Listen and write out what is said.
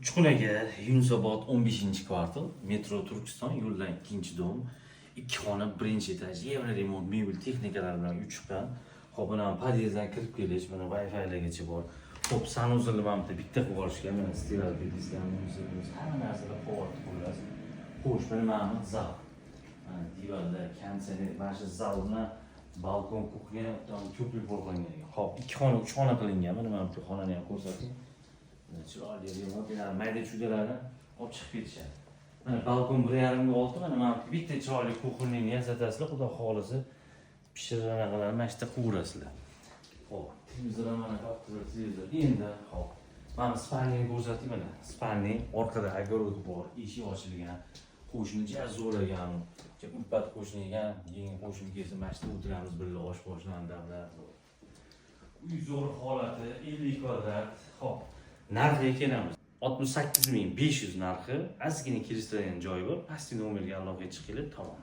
Uchqunaga, Yunusobod 15-kvartal, metro Turkiston, yo'ldan 2-dom, 2 xona, 1-etaj, Evroremont mebel texnikalar bilan 3 chiqqan. Xo'p, mana podyezddan kirib kelish, mana Wi-Fi'largacha bor. Xo'p, sanuzilni mana bitta qilib olishgan, mana stiralka diskamiz, hamma narsada quvvat qo'yiladi. Xo'sh, mana zal. Mana divarda konditsioner, mana shu zal bilan balkon, kuxnya, ko'prik bo'lgangan. Xo'p, 2 xona, 3 xona qilingan. Mana bu xonani ham ko'rsating. Chiroyli remontlar, mayda-chuydalarni olib chiqib ketishadi. Mana balkon 1.5 ga oldi, mana bitta chiroyli kuxnyani yasatasizlar, xudo xolisa pishirganlar mana shu yerda quraverasizlar. Xo'p, televizor mana katta televizor. Endi xo'p. Mana spalni ko'rsating mana. Spalni orqada огород bor, eshik ochilgan. Qo'shni juda zo'ragan. Ulpat qo'shniga, yengil qo'shni kelsa mana shu yerda o'tiramiz birga osh boshlanadilar. Uy zo'r holati, 50 kvadrat. Xo'p. Narxiga kelamiz. 68.500 narxi, ozgina kelishtiradigan joyi bor. Pastki nomerga aloqaga chiqinglar, tamom.